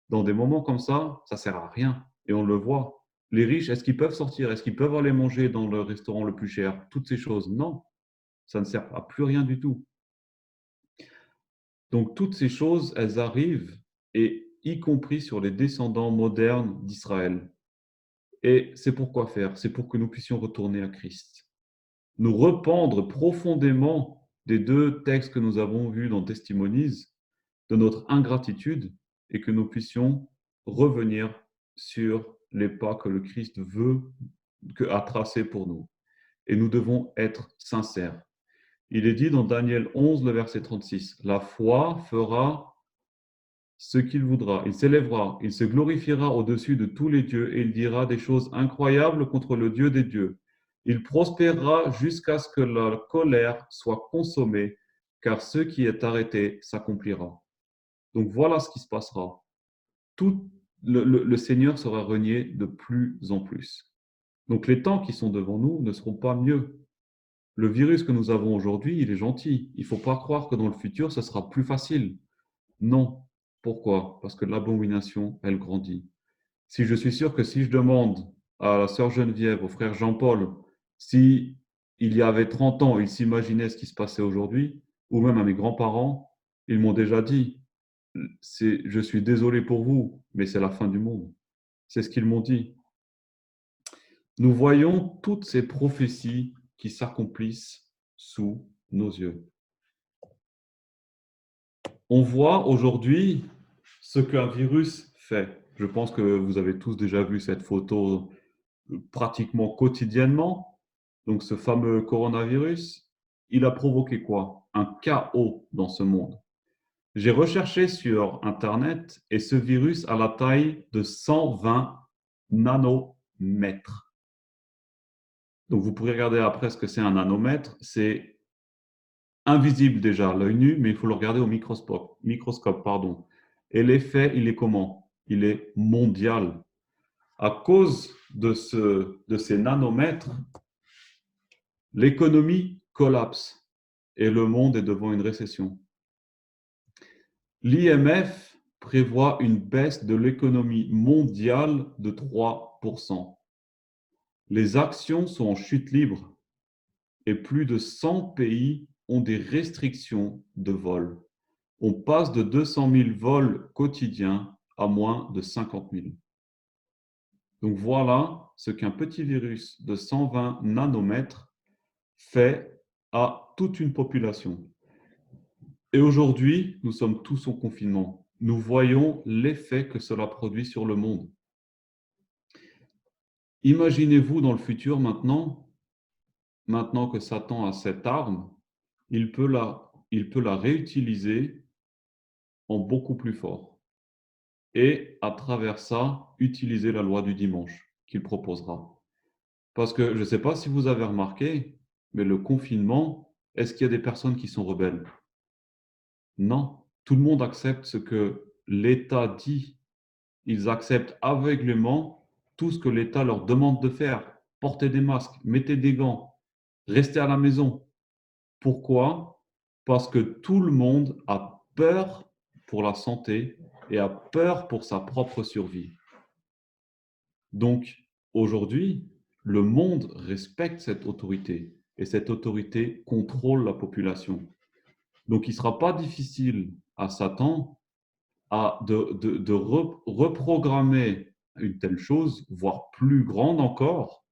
dans des moments comme ça ne sert à rien. Et on le voit. Les riches, est-ce qu'ils peuvent sortir? Est-ce qu'ils peuvent aller manger dans le restaurant le plus cher? Toutes ces choses, non. Ça ne sert à plus rien du tout. Donc toutes ces choses, elles arrivent, et y compris sur les descendants modernes d'Israël. Et c'est pour quoi faire? C'est pour que nous puissions retourner à Christ. Nous rependre profondément des 2 textes que nous avons vus dans Testimonies, de notre ingratitude, et que nous puissions revenir sur les pas que le Christ a tracés pour nous. Et nous devons être sincères. Il est dit dans Daniel 11, le verset 36, « La foi fera ce qu'il voudra. Il s'élèvera, il se glorifiera au-dessus de tous les dieux et il dira des choses incroyables contre le Dieu des dieux. Il prospérera jusqu'à ce que la colère soit consommée, car ce qui est arrêté s'accomplira. » Donc voilà ce qui se passera. Tout le Seigneur sera renié de plus en plus. Donc les temps qui sont devant nous ne seront pas mieux. Le virus que nous avons aujourd'hui, il est gentil. Il ne faut pas croire que dans le futur, ce sera plus facile. Non. Pourquoi? Parce que l'abomination, elle grandit. Si je suis sûr que si je demande à la sœur Geneviève, au frère Jean-Paul, si il y avait 30 ans, ils s'imaginaient ce qui se passait aujourd'hui, ou même à mes grands-parents, ils m'ont déjà dit, je suis désolé pour vous, mais c'est la fin du monde. C'est ce qu'ils m'ont dit. Nous voyons toutes ces prophéties qui s'accomplissent sous nos yeux. on voit aujourd'hui ce qu'un virus fait. Je pense que vous avez tous déjà vu cette photo pratiquement quotidiennement. Donc ce fameux coronavirus, il a provoqué quoi? Un chaos dans ce monde. J'ai recherché sur Internet et ce virus a la taille de 120 nanomètres. Donc vous pourrez regarder après ce que c'est un nanomètre. C'est invisible déjà à l'œil nu, mais il faut le regarder au microscope, pardon. Et l'effet, il est comment? Il est mondial. À cause de ces nanomètres, l'économie collapse et le monde est devant une récession. L'IMF prévoit une baisse de l'économie mondiale de 3%. Les actions sont en chute libre et plus de 100 pays ont des restrictions de vol. On passe de 200 000 vols quotidiens à moins de 50 000. Donc voilà ce qu'un petit virus de 120 nanomètres fait à toute une population. Et aujourd'hui, nous sommes tous en confinement. Nous voyons l'effet que cela produit sur le monde. Imaginez-vous dans le futur maintenant que Satan a cette arme, il peut la réutiliser en beaucoup plus fort. Et à travers ça, utiliser la loi du dimanche qu'il proposera. Parce que je ne sais pas si vous avez remarqué, mais le confinement, est-ce qu'il y a des personnes qui sont rebelles? Non, tout le monde accepte ce que l'État dit. Ils acceptent aveuglément tout ce que l'État leur demande de faire. Portez des masques, mettez des gants, restez à la maison. Pourquoi? Parce que tout le monde a peur pour la santé et a peur pour sa propre survie. Donc, aujourd'hui, le monde respecte cette autorité et cette autorité contrôle la population. Donc, il ne sera pas difficile à Satan de reprogrammer une telle chose, voire plus grande encore,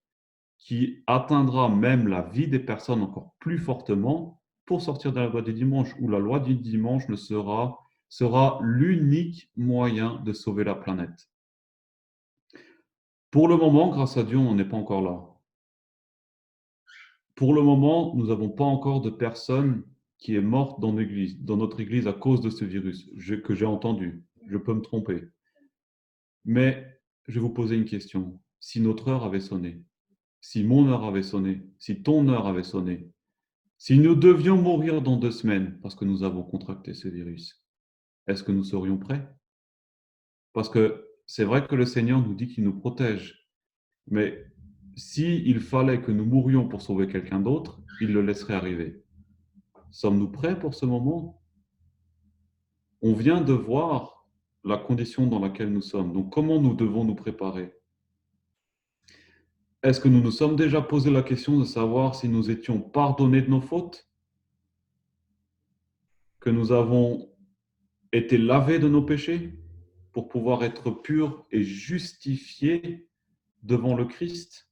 qui atteindra même la vie des personnes encore plus fortement pour sortir de la loi du dimanche, où la loi du dimanche sera l'unique moyen de sauver la planète. Pour le moment, grâce à Dieu, on n'est pas encore là. Pour le moment, nous n'avons pas encore de personne qui est morte dans notre église à cause de ce virus que j'ai entendu. Je peux me tromper. Mais je vais vous poser une question. Si notre heure avait sonné, si mon heure avait sonné, si ton heure avait sonné, si nous devions mourir dans 2 semaines parce que nous avons contracté ce virus, est-ce que nous serions prêts? Parce que c'est vrai que le Seigneur nous dit qu'il nous protège, mais s'il fallait que nous mourions pour sauver quelqu'un d'autre, il le laisserait arriver. Sommes-nous prêts pour ce moment? On vient de voir la condition dans laquelle nous sommes. Donc, comment nous devons nous préparer? Est-ce que nous nous sommes déjà posé la question de savoir si nous étions pardonnés de nos fautes? Que nous avons été lavés de nos péchés pour pouvoir être purs et justifiés devant le Christ?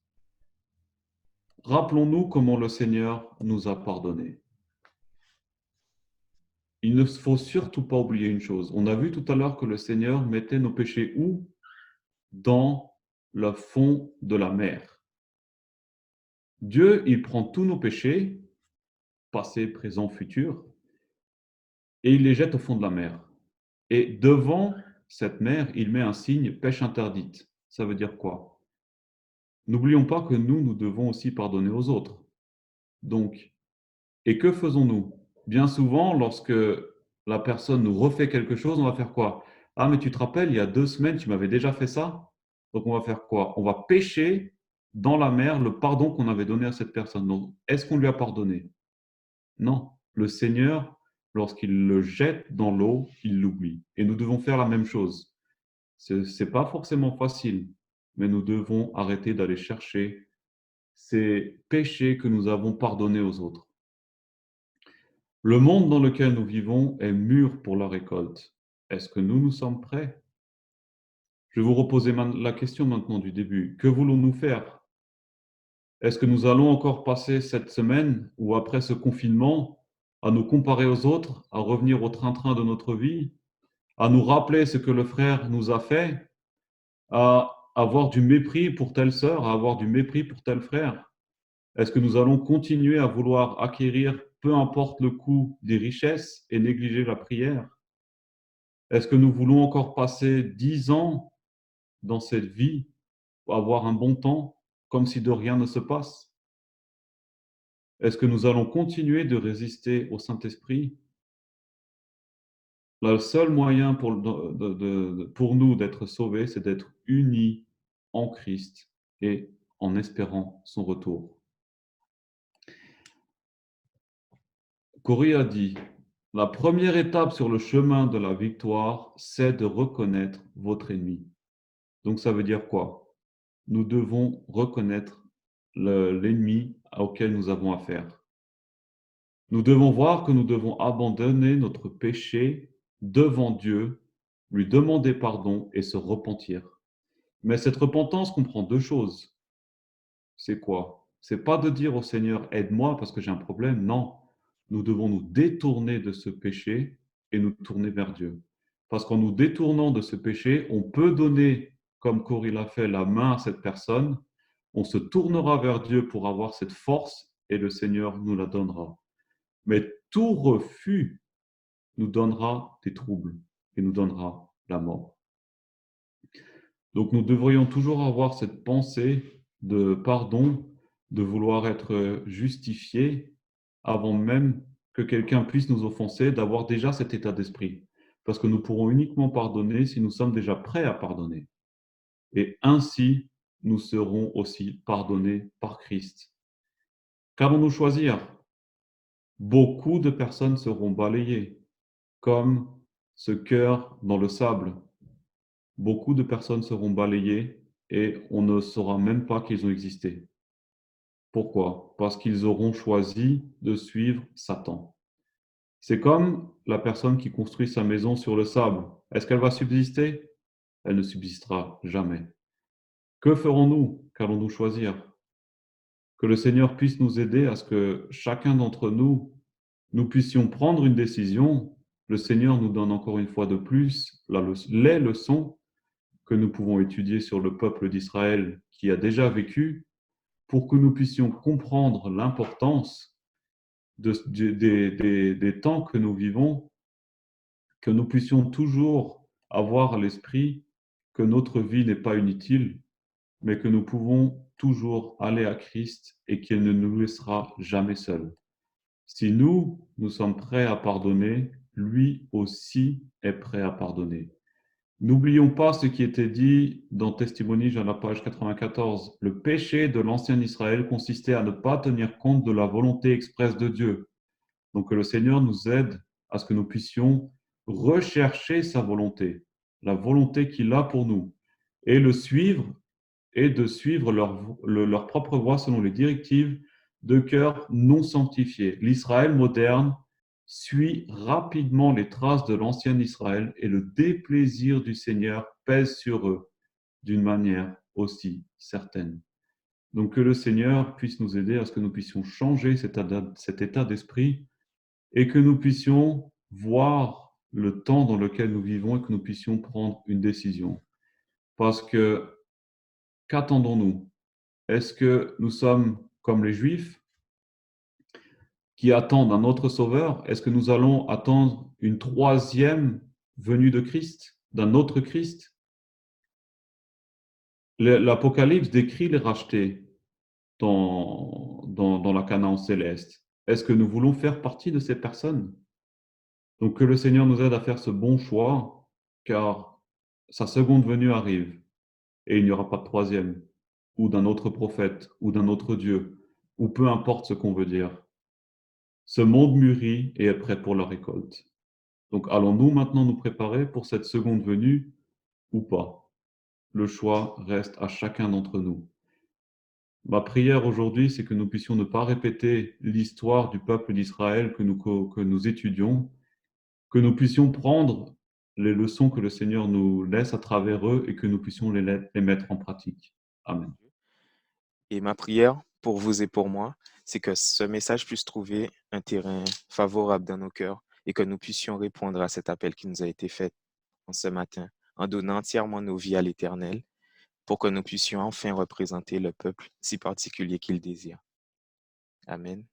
Rappelons-nous comment le Seigneur nous a pardonnés. Il ne faut surtout pas oublier une chose. On a vu tout à l'heure que le Seigneur mettait nos péchés où? Dans le fond de la mer. Dieu, il prend tous nos péchés, passé, présent, futur, et il les jette au fond de la mer. Et devant cette mer, il met un signe pêche interdite. Ça veut dire quoi? N'oublions pas que nous devons aussi pardonner aux autres. Donc, et que faisons-nous? Bien souvent, lorsque la personne nous refait quelque chose, on va faire quoi? Ah, mais tu te rappelles, il y a 2 semaines, tu m'avais déjà fait ça? Donc, on va faire quoi? On va pêcher dans la mer le pardon qu'on avait donné à cette personne. Donc, est-ce qu'on lui a pardonné? Non. Le Seigneur, lorsqu'il le jette dans l'eau, il l'oublie. Et nous devons faire la même chose. Ce n'est pas forcément facile, mais nous devons arrêter d'aller chercher ces péchés que nous avons pardonnés aux autres. Le monde dans lequel nous vivons est mûr pour la récolte. Est-ce que nous sommes prêts? Je vais vous reposer la question maintenant du début. Que voulons-nous faire? Est-ce que nous allons encore passer cette semaine ou après ce confinement à nous comparer aux autres, à revenir au train-train de notre vie, à nous rappeler ce que le frère nous a fait, à avoir du mépris pour telle sœur, à avoir du mépris pour tel frère? Est-ce que nous allons continuer à vouloir acquérir, peu importe le coût, des richesses et négliger la prière? Est-ce que nous voulons encore passer 10 ans dans cette vie pour avoir un bon temps, comme si de rien ne se passe? Est-ce que nous allons continuer de résister au Saint-Esprit? Le seul moyen pour, pour nous d'être sauvés, c'est d'être unis en Christ et en espérant son retour. Corrie a dit, la première étape sur le chemin de la victoire, c'est de reconnaître votre ennemi. Donc ça veut dire quoi? Nous devons reconnaître l'ennemi auquel nous avons affaire. Nous devons voir que nous devons abandonner notre péché devant Dieu, lui demander pardon et se repentir. Mais cette repentance comprend deux choses. C'est quoi? C'est pas de dire au Seigneur, aide-moi parce que j'ai un problème. Non, nous devons nous détourner de ce péché et nous tourner vers Dieu. Parce qu'en nous détournant de ce péché, on peut donner, comme Corrie l'a fait, la main à cette personne. On se tournera vers Dieu pour avoir cette force et le Seigneur nous la donnera. Mais tout refus nous donnera des troubles et nous donnera la mort. Donc nous devrions toujours avoir cette pensée de pardon, de vouloir être justifié avant même que quelqu'un puisse nous offenser, d'avoir déjà cet état d'esprit. Parce que nous pourrons uniquement pardonner si nous sommes déjà prêts à pardonner. Et ainsi, nous serons aussi pardonnés par Christ. Qu'allons-nous choisir? Beaucoup de personnes seront balayées, comme ce cœur dans le sable. Beaucoup de personnes seront balayées et on ne saura même pas qu'ils ont existé. Pourquoi? Parce qu'ils auront choisi de suivre Satan. C'est comme la personne qui construit sa maison sur le sable. Est-ce qu'elle va subsister? Elle ne subsistera jamais. Que ferons-nous? Qu'allons-nous choisir? Que le Seigneur puisse nous aider à ce que chacun d'entre nous, nous puissions prendre une décision. Le Seigneur nous donne encore une fois de plus les leçons que nous pouvons étudier sur le peuple d'Israël qui a déjà vécu pour que nous puissions comprendre l'importance des temps que nous vivons, que nous puissions toujours avoir à l'esprit que notre vie n'est pas inutile, mais que nous pouvons toujours aller à Christ et qu'il ne nous laissera jamais seuls. Si nous, nous sommes prêts à pardonner, lui aussi est prêt à pardonner. N'oublions pas ce qui était dit dans Testimonies à la page 94. Le péché de l'ancien Israël consistait à ne pas tenir compte de la volonté expresse de Dieu. Donc que le Seigneur nous aide à ce que nous puissions rechercher sa volonté, la volonté qu'il a pour nous, et le suivre et de suivre leur propre voie selon les directives de cœur non sanctifié. L'Israël moderne suit rapidement les traces de l'ancien Israël et le déplaisir du Seigneur pèse sur eux d'une manière aussi certaine. Donc que le Seigneur puisse nous aider à ce que nous puissions changer cet état d'esprit et que nous puissions voir le temps dans lequel nous vivons et que nous puissions prendre une décision. Parce que qu'attendons-nous? Est-ce que nous sommes comme les Juifs qui attendent un autre sauveur? Est-ce que nous allons attendre une troisième venue de Christ, d'un autre Christ? L'Apocalypse décrit les rachetés dans la Canaan céleste. Est-ce que nous voulons faire partie de ces personnes? Donc que le Seigneur nous aide à faire ce bon choix, car sa seconde venue arrive et il n'y aura pas de troisième, ou d'un autre prophète, ou d'un autre Dieu, ou peu importe ce qu'on veut dire. Ce monde mûrit et est prêt pour la récolte. Donc allons-nous maintenant nous préparer pour cette seconde venue ou pas? Le choix reste à chacun d'entre nous. Ma prière aujourd'hui, c'est que nous puissions ne pas répéter l'histoire du peuple d'Israël que nous étudions, que nous puissions prendre les leçons que le Seigneur nous laisse à travers eux et que nous puissions les mettre en pratique. Amen. Et ma prière pour vous et pour moi, c'est que ce message puisse trouver un terrain favorable dans nos cœurs et que nous puissions répondre à cet appel qui nous a été fait en ce matin en donnant entièrement nos vies à l'Éternel pour que nous puissions enfin représenter le peuple si particulier qu'il désire. Amen.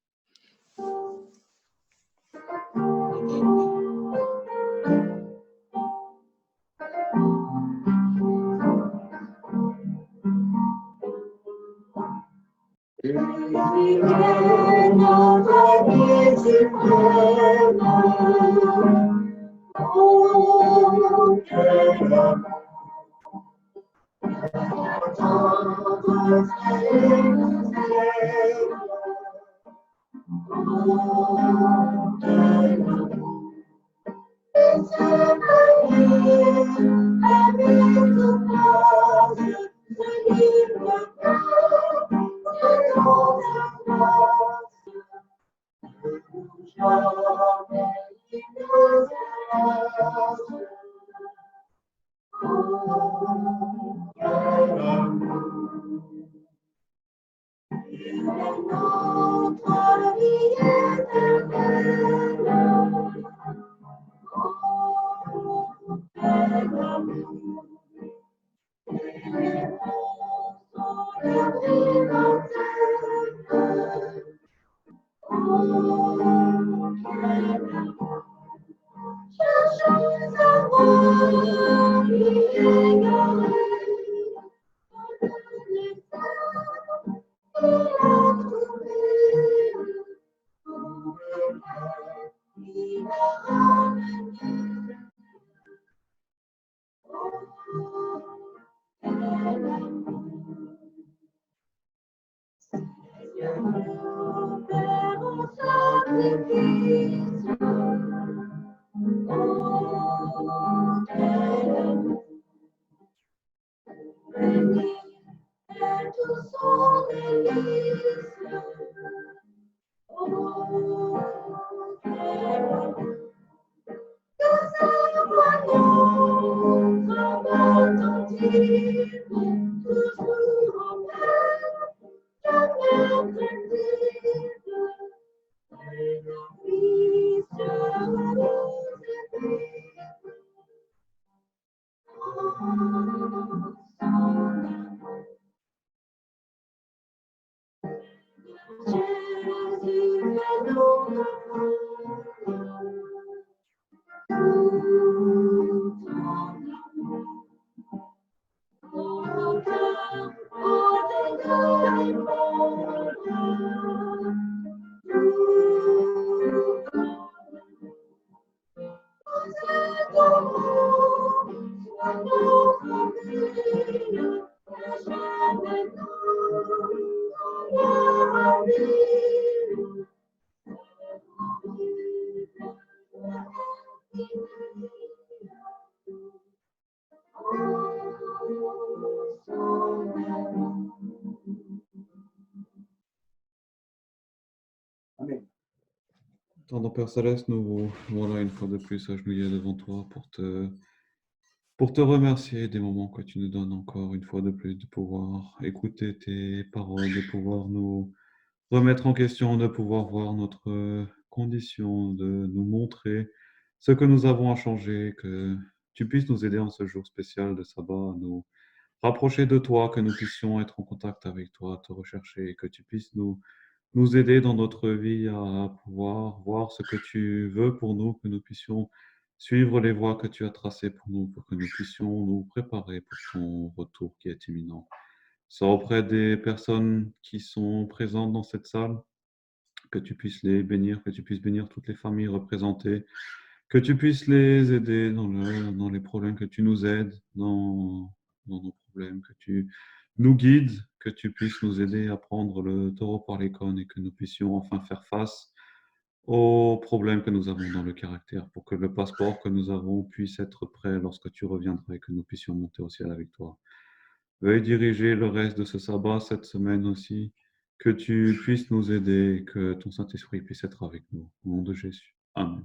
Tendre Père Céleste, nous voilà une fois de plus agenouillés devant toi pour te remercier des moments que tu nous donnes encore une fois de plus, de pouvoir écouter tes paroles, de pouvoir nous remettre en question, de pouvoir voir notre condition, de nous montrer ce que nous avons à changer, que tu puisses nous aider en ce jour spécial de sabbat, à nous rapprocher de toi, que nous puissions être en contact avec toi, te rechercher, que tu puisses nous aider dans notre vie à pouvoir voir ce que tu veux pour nous, que nous puissions suivre les voies que tu as tracées pour nous, pour que nous puissions nous préparer pour ton retour qui est imminent. Sois auprès des personnes qui sont présentes dans cette salle, que tu puisses les bénir, que tu puisses bénir toutes les familles représentées, que tu puisses les aider dans les problèmes, que tu nous aides dans nos problèmes, que tu nous guides, que tu puisses nous aider à prendre le taureau par les cornes et que nous puissions enfin faire face aux problèmes que nous avons dans le caractère pour que le passeport que nous avons puisse être prêt lorsque tu reviendras et que nous puissions monter au ciel avec toi. Veuille diriger le reste de ce sabbat, cette semaine aussi, que tu puisses nous aider, que ton Saint-Esprit puisse être avec nous. Au nom de Jésus. Amen.